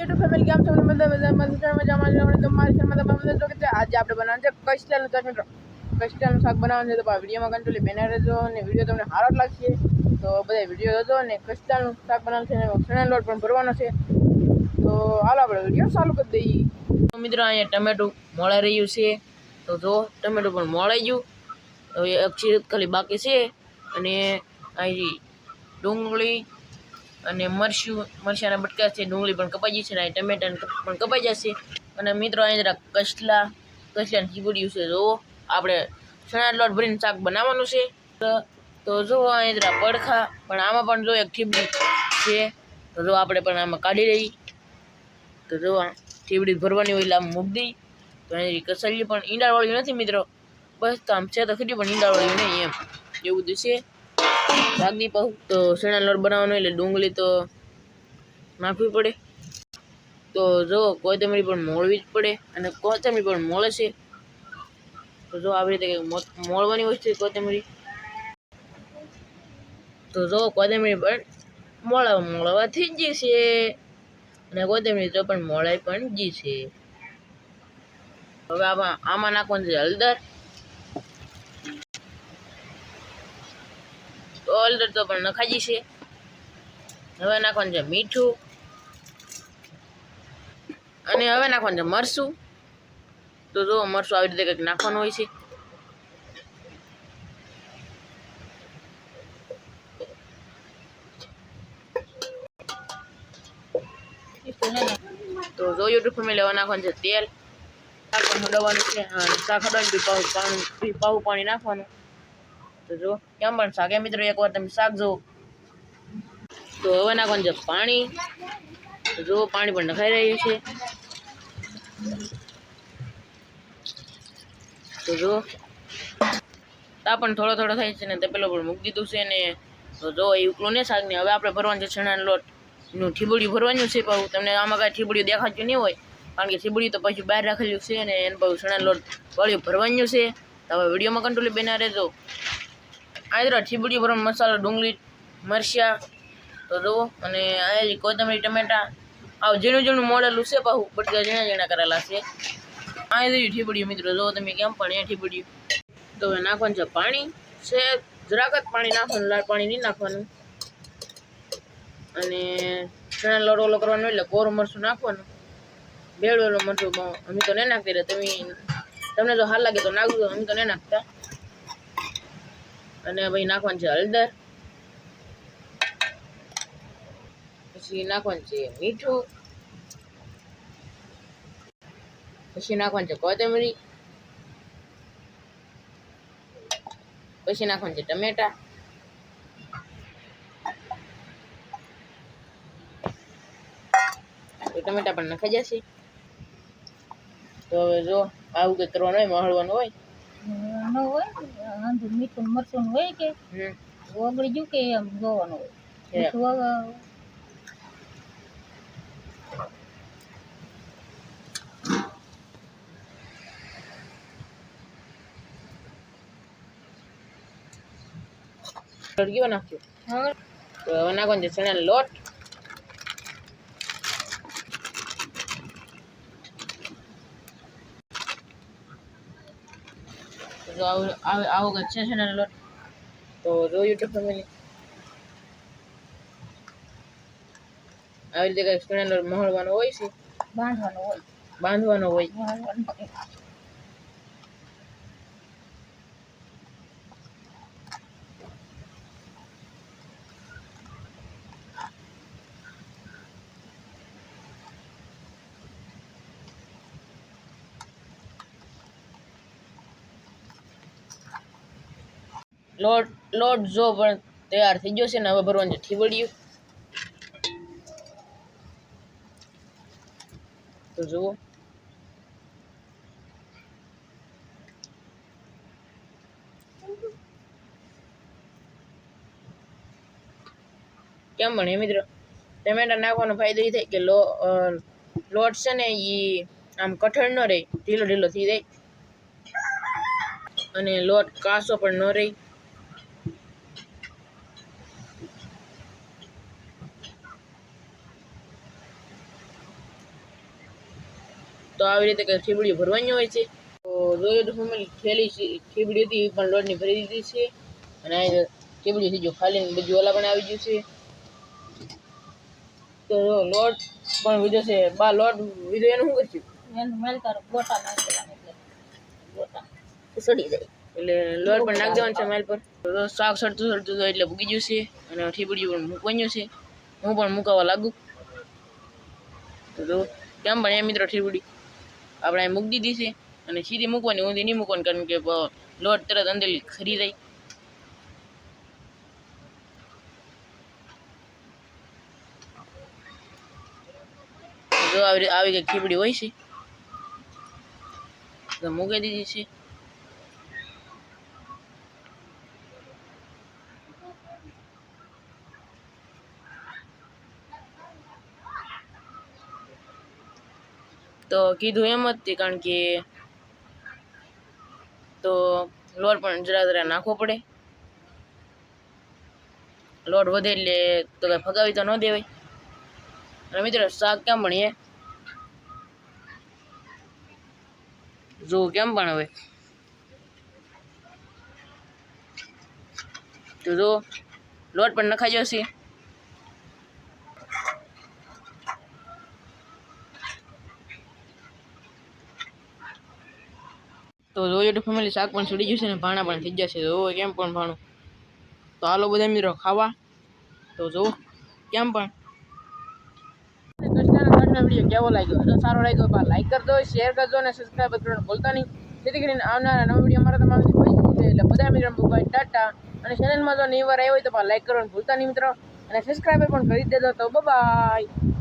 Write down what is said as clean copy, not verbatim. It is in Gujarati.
યુટ્યુબ ફેમિલી કેમ છો? મજામાં તમારી આજે આપણે બનાવવાનું છે કસ્ટરનું શાક. મિત્રો કસ્ટરનું શાક બનાવવાનું છે તો વિડીયોમાં કંટ્રોલી બેના રહેજો અને વિડીયો તમને સારો લાગશે તો બધા વિડીયો જોજો. અને કસ્ટરનું શાક બનાવવાનું છે અને ચણા લોટ પણ ભરવાનો છે. તો હાલો આપણે વિડીયો ચાલુ કરી દઈએ. તો મિત્રો અહીંયા ટમેટું મોળાઈ રહ્યું છે. તો જો ટમેટું પણ મોળાઈ ગયું, હવે એક ચીર ખાલી બાકી છે. અને અહીં ડુંગળી અને મરચાના બટકા છે, ડુંગળી પણ કપાઈ જશે અને ટમેટા પણ કપાઈ જશે. અને મિત્રો અહીં જરા કસલાની ચીબડ્યું છે. જો આપણે ચણા લોટ ભરીને શાક બનાવવાનું છે. તો જો અહીં જરા પડખા પણ આમાં પણ જો એક ઠીબડી છે. તો જો આપણે પણ આમાં કાઢી લઈ. તો જો આ ઠીબડી ભરવાની હોય એટલે આમ મૂકી દઈ. તો અહીં કસલી પણ ઈંડાવાળ્યું નથી મિત્રો, બસ તો આમ છે તો ખરી પણ ઈંડાવાળ્યું નહીં એમ એવું બધું છે. રાગી પાઉં તો ચણા લોટ બનાવવાનો એટલે ડુંગળી તો નાખવી પડે. તો જો કોથમરી પણ મોળવી જ પડે અને કોથમરી પણ મોળે છે. તો જો આવી રીતે મોળવાની હોય છે કોથમરી. તો જો કોથમરી પણ મોળવા થઈ ગઈ છે અને કોથમરી તો પણ મોળાઈ પણ ગઈ છે. હવે આમાં નાખવાનું છે હળદર. તો હળદર તો પણ નખાઈ છે. હવે નાખવાનું છે મીઠું અને હવે નાખવાનું છે મરચું. તો જો મરચું આવી રીતે કંઈક નાખવાનું હોય છે. તો જો યુટ્યુબ ફેમિલી હવે નાખવાનું છે તેલ. શાક પણ હડવાનું છે. શાક હડવાનું પાણી નાખવાનું. તો જો કેમ પણ શાક મિત્રો એકવાર તમે શાક જો. તો હવે નાખવાનું છે પાણી. જો પાણી પણ નખાઈ રહ્યું છે. તો જો તા પણ થોડો થાય છે ને તે પેલો પણ મૂકી દીધું છે ને. તો જો એ ઉકલું ને શાક ને હવે આપણે ભરવાનું છે ચણાનો લોટ નું ઠીબડિયું ભરવાનું છે. પાછું તમને આમાં કાંઈ ઠીબડિયું દેખાતું નહીં હોય કારણ કે ઠીબડિયું તો પછી બહાર રાખેલું છે ને એને પાછું ચણા લોટ વળ્યું ભરવાનું છે. તો હવે વિડીયોમાં કંટ્રોલી બેના રહેજો. આ જરા ઠીબડિયું ભરવાનો મસાલો ડુંગળી મરચાં તો જુઓ અને આ કોથમરી ટમેટા આવું ઝીણું મોડેલું છે. પાછું બટકા ઝીણા કરેલા છે. આ ઠીબડિયું મિત્રો જો તમે કેમ પણ એ ઠીબડિયું. તો હવે નાખવાનું છે પાણી છે, જરાક જ પાણી નાખવાનું, લાલ પાણી નહીં નાખવાનું. અને ચણા લોટ ઓલો કરવાનો એટલે કોરું મરચું નાખવાનું. બેડવેલું મરચું અમે તો નહીં નાખતી. તમને જો હાલ લાગે તો નાખજો, અમે તો નહીં નાખતા. અને ભાઈ નાખવાનું છે હળદર, પછી નાખવાનું છે મીઠું, પછી નાખવાનું છે કોથમરી, પછી નાખવાનું છે ટમેટા, તો ટમેટા પણ નખાઈ જશે. તો હવે જો આવું કંઈક કરવાનું હોય, મહળવાનું હોય ન હોય મીઠું મરચું હોય કે ઓગળી ગયું કે એમ જોવાનું હોય. કેવો નાખ્યો. તો હવે નાખવાનું છે ચણાનો લોટ. જો આવો કંઈક છે ચણાનો લોટ. તો જો યુટ્યુબ ફેમિલી આવી રીતે કંઈક ચણાનો લોટ મહળવાનો હોય છે, બાંધવાનો હોય. લોટ જો પણ તૈયાર થઈ ગયો છે ને હવે ભરવાનું છે ઠીબડિયું. તો જુઓ કેમ ભણે મિત્રો. ટમેટા નાખવાનો ફાયદો એ થાય કે લોટ છે ને એ આમ કઠણ ન રહે, ઢીલો થઈ જાય અને લોટ કાસો પણ ન રહે. તો આવી રીતે કંઈ ખીબડીઓ ભરવાની હોય છે. તો જોઈએ તો ફેમિલી થેલી ખીબડી હતી એ પણ લોટની ભરી દીધી છે. અને અહીં ખીબડી થઈ ગયો ખાલી બધું ઓલા પણ આવી ગયું છે. તો લોટ પણ વિધો છે. બા લોટ વિધો એનું શું કરશું? એનું મેલ કરો ગોટા નાખેલા એટલે ગોટા સડી જાય એટલે લોટ પણ નાખી દેવાનું છે મેલ પર. તો શાક સડતું એટલે ભૂગી ગયું છે. અને ઠીબડીયું પણ મૂકવાનું છે. હું પણ મૂકાવા લાગુ. તો કેમ પણ એ મિત્રો ઠીબડી આપણે અહીં મૂકી દીધી છે. અને સીધી મૂકવાની ઊંધી નહીં મૂકવાની, કારણ કે લોટ તરત અંદર ખરી જાય. જો આવી કંઈક ખીબડી હોય છે. તો મૂકી દીધી છે. તો કીધું એમ જ તે, કારણ કે તો લોટ પણ જરા નાખવો પડે. લોટ વધે એટલે તો કઈ ફગાવી તો ન દેવાય. અને મિત્રો શાક કેમ ભણીએ જો કેમ પણ હવે તો જો લોટ પણ નખાઈ જશે. તો જોઈએ તો ફેમિલી શાક પણ સડી જશે ને ભાણા પણ થઈ જશે. તો કેમ પણ ભાણું. તો હાલો બધા મિત્રો ખાવા. તો જો કેમ પણ કૃષ્ણનો વિડીયો કેવો લાગ્યો? જો સારો લાગ્યો તો લાઈક કરજો, શેર કરજો અને સબસ્ક્રાઈબ કરવાનું ભૂલતા નહીં, જેથી કરીને આવનારા નવા વિડીયો મારા તમારા સુધી પહોંચી જાય. એટલે બધા મિત્રો ટાટા. અને ચેનલમાં જો નવી વાર આવ્યો હોય તો લાઈક કરવાનું ભૂલતા નહીં મિત્રો, અને સબસ્ક્રાઈબ પણ કરી દેજો. તો બાય.